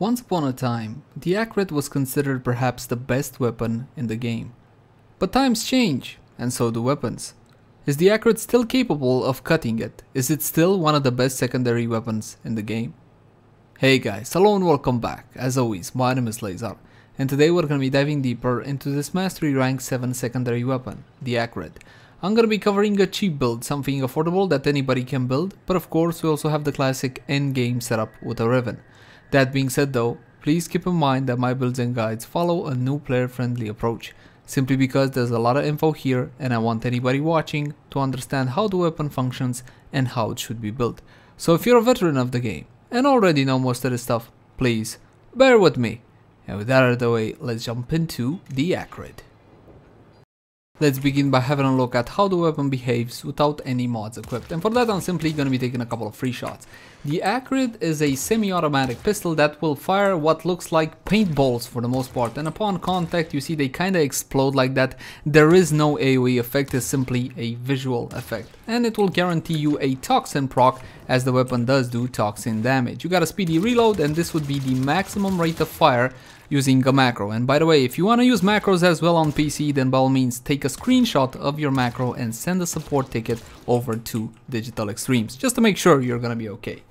Once upon a time, the Acrid was considered perhaps the best weapon in the game. But times change, and so do weapons. Is the Acrid still capable of cutting it? Is it still one of the best secondary weapons in the game? Hey guys, hello and welcome back. As always, my name is Leyzar, and today we're going to be diving deeper into this Mastery Rank 7 secondary weapon, the Acrid. I'm going to be covering a cheap build, something affordable that anybody can build, but of course we also have the classic endgame setup with a Riven. That being said though, please keep in mind that my builds and guides follow a new player friendly approach, simply because there's a lot of info here and I want anybody watching to understand how the weapon functions and how it should be built. So if you're a veteran of the game and already know most of this stuff, please bear with me. And with that out of the way, let's jump into the Acrid. Let's begin by having a look at how the weapon behaves without any mods equipped, and for that I'm simply going to be taking a couple of free shots. The Acrid is a semi-automatic pistol that will fire what looks like paintballs for the most part, and upon contact you see they kinda explode like that. There is no AoE effect, it's simply a visual effect, and it will guarantee you a Toxin proc, as the weapon does do Toxin damage. You got a speedy reload, and this would be the maximum rate of fire using a macro. And by the way, if you want to use macros as well on PC, then by all means take a screenshot of your macro and send a support ticket over to Digital Extremes, just to make sure you're gonna be okay.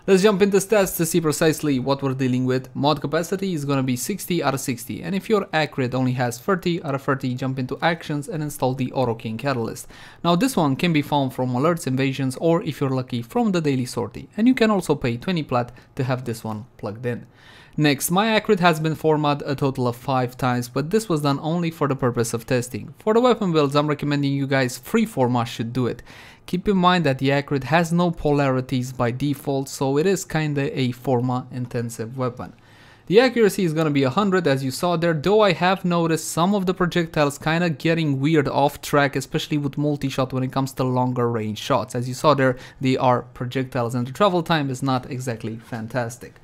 Let's jump into stats to see precisely what we're dealing with. Mod capacity is gonna be 60 out of 60, and if your Acrid only has 30 out of 30, jump into actions and install the Auto King Catalyst. Now this one can be found from alerts, invasions, or if you're lucky from the daily sortie, and you can also pay 20 plat to have this one plugged in. Next, my Acrid has been formatted a total of 5 times, but this was done only for the purpose of testing. For the weapon builds, I'm recommending you guys free format should do it. Keep in mind that the Acrid has no polarities by default, so it is kinda a format intensive weapon. The accuracy is gonna be 100 as you saw there, though I have noticed some of the projectiles kinda getting weird off track, especially with multi-shot when it comes to longer range shots. As you saw there, they are projectiles and the travel time is not exactly fantastic.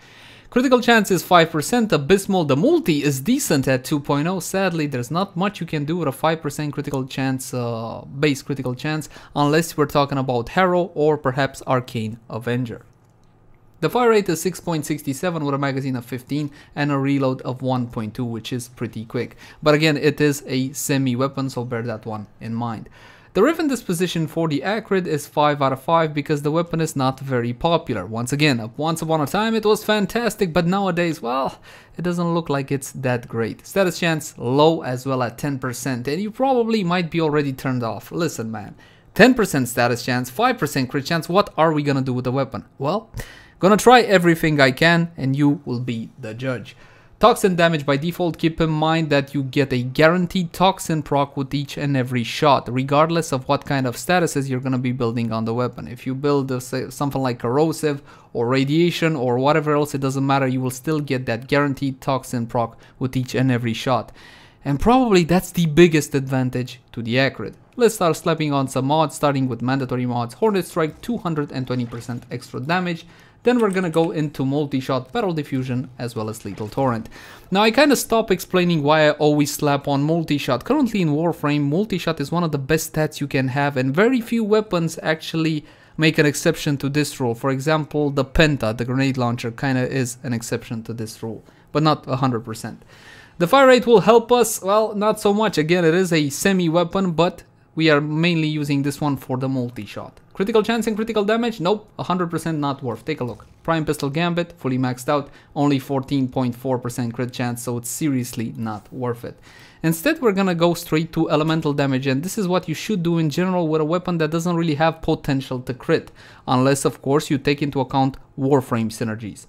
Critical chance is 5%, abysmal. The multi is decent at 2.0. Sadly, there's not much you can do with a 5% critical chance, base critical chance, unless we're talking about Harrow or perhaps Arcane Avenger. The fire rate is 6.67 with a magazine of 15 and a reload of 1.2, which is pretty quick. But again, it is a semi-weapon, so bear that one in mind. The Riven disposition for the Acrid is 5 out of 5 because the weapon is not very popular. Once again, once upon a time it was fantastic, but nowadays, well, it doesn't look like it's that great. Status chance low as well at 10%, and you probably might be already turned off. Listen man, 10% status chance, 5% crit chance, what are we gonna do with the weapon? Well, gonna try everything I can and you will be the judge. Toxin damage by default, keep in mind that you get a guaranteed Toxin proc with each and every shot, regardless of what kind of statuses you're going to be building on the weapon. If you build something like Corrosive or Radiation or whatever else, it doesn't matter, you will still get that guaranteed Toxin proc with each and every shot. And probably that's the biggest advantage to the Acrid. Let's start slapping on some mods, starting with mandatory mods. Hornet Strike, 220% extra damage. Then we're gonna go into multi-shot, Battle Diffusion, as well as Lethal Torrent. Now I kinda stopped explaining why I always slap on multi-shot. Currently in Warframe, multi-shot is one of the best stats you can have, and very few weapons actually make an exception to this rule. For example, the Penta, the grenade launcher, kinda is an exception to this rule, but not 100%. The fire rate will help us, well, not so much. Again, it is a semi-weapon, but we are mainly using this one for the multi-shot. Critical chance and critical damage? Nope, 100% not worth. Take a look. Prime Pistol Gambit, fully maxed out, only 14.4% crit chance, so it's seriously not worth it. Instead, we're gonna go straight to elemental damage, and this is what you should do in general with a weapon that doesn't really have potential to crit, unless of course you take into account Warframe synergies.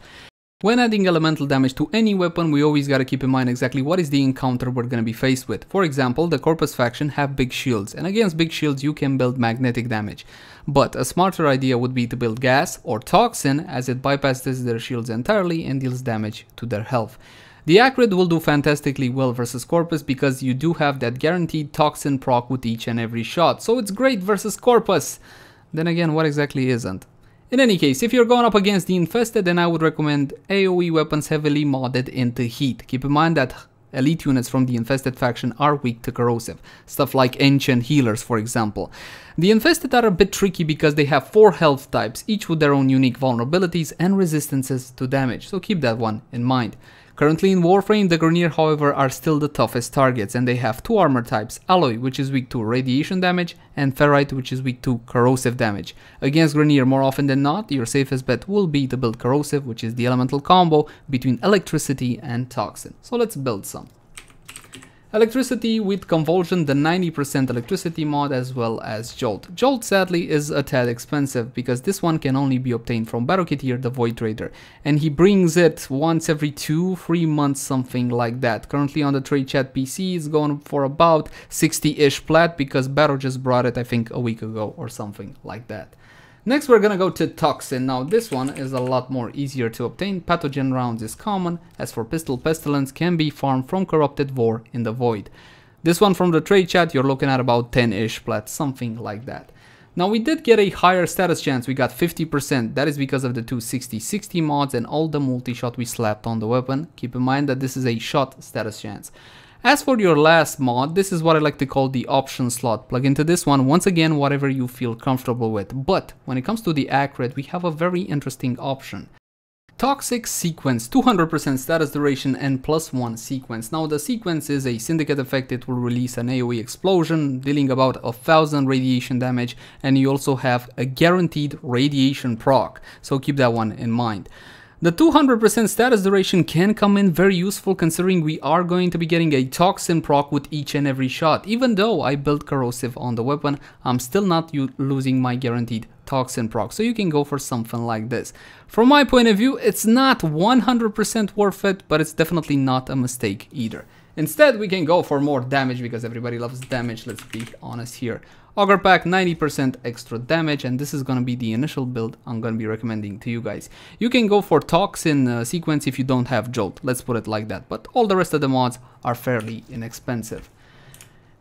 When adding elemental damage to any weapon, we always gotta keep in mind exactly what is the encounter we're gonna be faced with. For example, the Corpus faction have big shields, and against big shields you can build magnetic damage. But a smarter idea would be to build gas or Toxin, as it bypasses their shields entirely and deals damage to their health. The Acrid will do fantastically well versus Corpus because you do have that guaranteed Toxin proc with each and every shot, so it's great versus Corpus. Then again, what exactly isn't? In any case, if you're going up against the Infested, then I would recommend AoE weapons heavily modded into Heat. Keep in mind that elite units from the infested faction are weak to corrosive. Stuff like ancient healers, for example. The infested are a bit tricky because they have 4 health types, each with their own unique vulnerabilities and resistances to damage, so keep that one in mind. Currently in Warframe, the Grineer, however, are still the toughest targets, and they have 2 armor types, Alloy, which is weak to radiation damage, and Ferrite, which is weak to corrosive damage. Against Grineer, more often than not, your safest bet will be to build Corrosive, which is the elemental combo between electricity and toxin. So let's build some. Electricity with Convulsion, the 90% electricity mod, as well as Jolt. Jolt sadly is a tad expensive because this one can only be obtained from Barrowketeer, the Void Trader, and he brings it once every 2-3 months, something like that. Currently on the trade chat PC it's going for about 60-ish plat because Barrow just brought it I think a week ago or something like that. Next we're gonna go to Toxin. Now this one is a lot more easier to obtain. Pathogen rounds is common. As for Pistol Pestilence, can be farmed from Corrupted Vor in the Void. This one from the trade chat you're looking at about 10-ish plat, something like that. Now we did get a higher status chance, we got 50%, that is because of the 2 60-60 mods and all the multi-shot we slapped on the weapon. Keep in mind that this is a shot status chance. As for your last mod, this is what I like to call the option slot. Plug into this one, once again, whatever you feel comfortable with. But when it comes to the Acrid, we have a very interesting option. Toxic Sequence, 200% status duration and +1 sequence. Now the sequence is a syndicate effect, it will release an AoE explosion, dealing about 1000 radiation damage, and you also have a guaranteed radiation proc, so keep that one in mind. The 200% status duration can come in very useful considering we are going to be getting a Toxin proc with each and every shot. Even though I built Corrosive on the weapon, I'm still not losing my guaranteed Toxin proc, so you can go for something like this. From my point of view, it's not 100% worth it, but it's definitely not a mistake either. Instead, we can go for more damage because everybody loves damage, let's be honest here. Augur Pack, 90% extra damage, and this is going to be the initial build I'm going to be recommending to you guys. You can go for Toxin sequence if you don't have Jolt, let's put it like that, but all the rest of the mods are fairly inexpensive.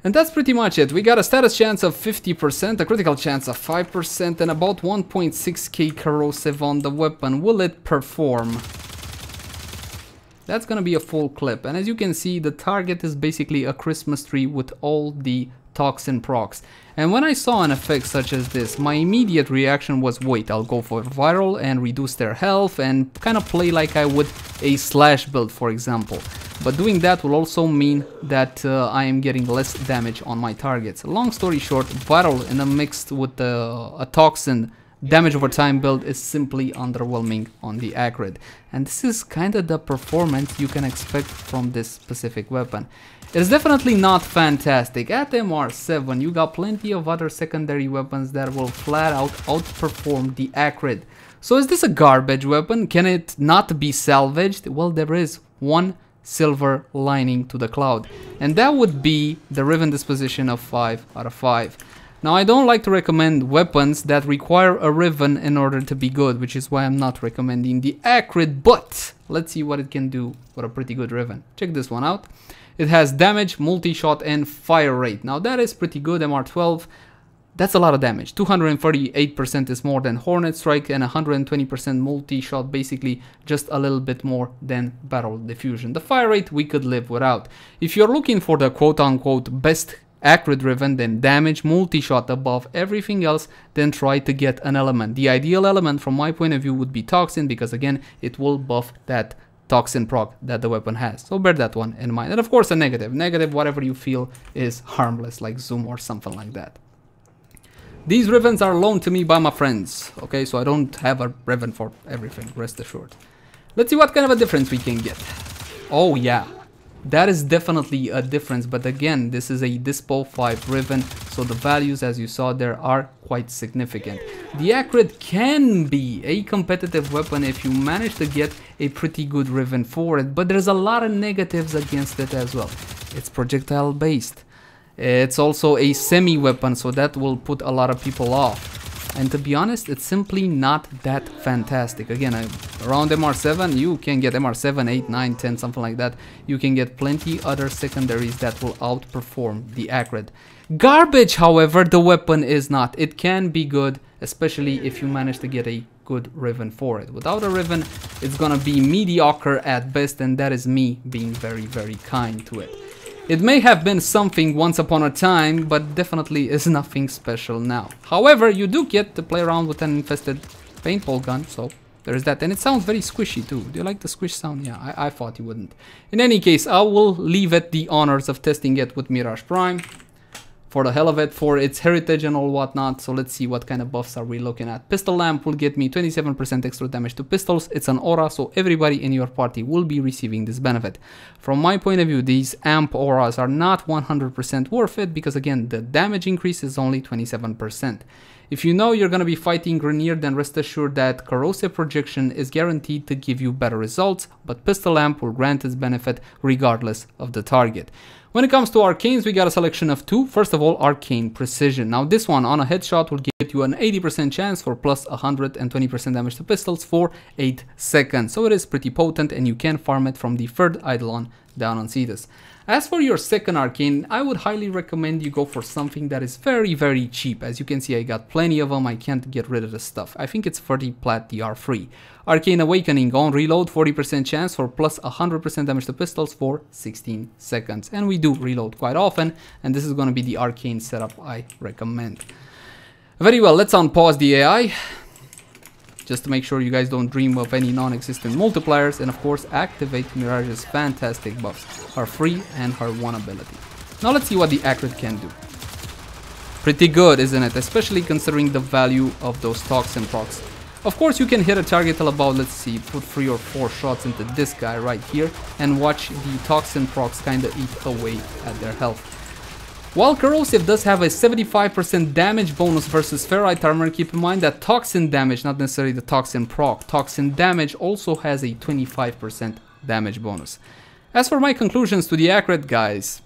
And that's pretty much it. We got a status chance of 50%, a critical chance of 5%, and about 1.6k corrosive on the weapon. Will it perform? That's gonna be a full clip, and as you can see, the target is basically a Christmas tree with all the Toxin procs. And when I saw an effect such as this, my immediate reaction was, wait, I'll go for viral and reduce their health and kind of play like I would a slash build, for example. But doing that will also mean that I am getting less damage on my targets. Long story short, viral in a mixed with a Toxin damage over time build is simply underwhelming on the Acrid. And this is kind of the performance you can expect from this specific weapon. It's definitely not fantastic. At MR7 you got plenty of other secondary weapons that will flat out outperform the Acrid. So is this a garbage weapon? Can it not be salvaged? Well, there is one silver lining to the cloud, and that would be the Riven disposition of 5 out of 5. Now I don't like to recommend weapons that require a Riven in order to be good, which is why I'm not recommending the Acrid, but let's see what it can do with a pretty good Riven. Check this one out. It has damage, multi-shot, and fire rate. Now that is pretty good. MR12, that's a lot of damage. 238% is more than Hornet Strike, and 120% multi-shot, basically just a little bit more than Barrel Diffusion. The fire rate we could live without. If you're looking for the quote-unquote best Acrid Riven, then damage, multi-shot above everything else, then try to get an element. The ideal element from my point of view would be Toxin, because again, it will buff that Toxin proc that the weapon has. So bear that one in mind. And of course a negative. Negative, whatever you feel is harmless, like Zoom or something like that. These Rivens are loaned to me by my friends, okay, so I don't have a Riven for everything, rest assured. Let's see what kind of a difference we can get. Oh yeah, that is definitely a difference, but again, this is a Dispo 5 Riven, so the values, as you saw there, are quite significant. The Acrid can be a competitive weapon if you manage to get a pretty good Riven for it, but there's a lot of negatives against it as well. It's projectile based. It's also a semi-weapon, so that will put a lot of people off. and to be honest, it's simply not that fantastic. Again, around MR7, you can get MR7, 8, 9, 10, something like that. You can get plenty other secondaries that will outperform the Acrid. Garbage, however, the weapon is not. It can be good, especially if you manage to get a good Riven for it. Without a Riven, it's gonna be mediocre at best, and that is me being very, very kind to it. It may have been something once upon a time, but definitely is nothing special now. However, you do get to play around with an infested paintball gun, so there's that. And it sounds very squishy too. Do you like the squish sound? Yeah, I thought you wouldn't. In any case, I will leave it the honors of testing it with Mirage Prime. For the hell of it, for its heritage and all whatnot. So let's see what kind of buffs are we looking at. Pistol Lamp will get me 27% extra damage to pistols. It's an aura, so everybody in your party will be receiving this benefit. From my point of view, these amp auras are not 100% worth it, because again, the damage increase is only 27%. If you know you're going to be fighting Grenier, then rest assured that Corrosive Projection is guaranteed to give you better results, but Pistol Lamp will grant its benefit regardless of the target. When it comes to arcanes, we got a selection of two. First of all, Arcane Precision. Now this one on a headshot will get you an 80% chance for plus 120% damage to pistols for 8 seconds. So it is pretty potent, and you can farm it from the third Eidolon down on Cetus. As for your second arcane, I would highly recommend you go for something that is very, very cheap. As you can see, I got plenty of them. I can't get rid of the stuff. I think it's 30 plat DR free. Arcane Awakening on reload, 40% chance for plus 100% damage to pistols for 16 seconds. And we do reload quite often, and this is going to be the arcane setup I recommend. Very well, let's unpause the AI. Just to make sure you guys don't dream of any non-existent multipliers, and of course activate Mirage's fantastic buffs, her free and her one ability. Now let's see what the Acrid can do. Pretty good, isn't it? Especially considering the value of those Toxin procs. Of course you can hit a target till about, let's see, put 3 or 4 shots into this guy right here and watch the Toxin procs kinda eat away at their health. While Corrosive does have a 75% damage bonus versus Ferrite armor, keep in mind that Toxin damage, not necessarily the Toxin proc, Toxin damage also has a 25% damage bonus. As for my conclusions to the Acrid, guys,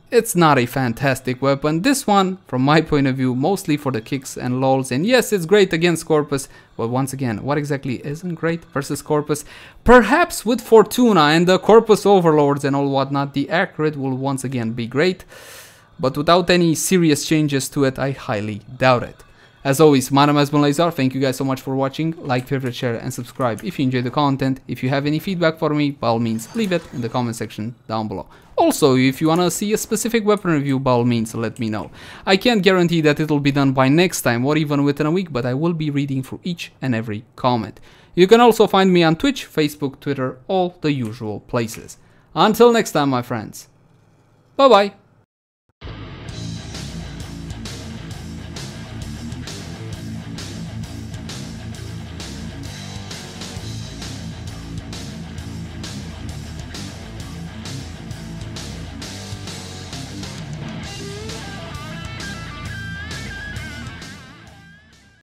it's not a fantastic weapon. This one, from my point of view, mostly for the kicks and lols, and yes, it's great against Corpus, but once again, what exactly isn't great versus Corpus? Perhaps with Fortuna and the Corpus Overlords and all whatnot, the Acrid will once again be great. But without any serious changes to it, I highly doubt it. As always, my name has been Leyzar. Thank you guys so much for watching. Like, favorite, share, and subscribe if you enjoy the content. If you have any feedback for me, by all means, leave it in the comment section down below. Also, if you want to see a specific weapon review, by all means, let me know. I can't guarantee that it'll be done by next time or even within a week, but I will be reading through each and every comment. You can also find me on Twitch, Facebook, Twitter, all the usual places. Until next time, my friends. Bye-bye.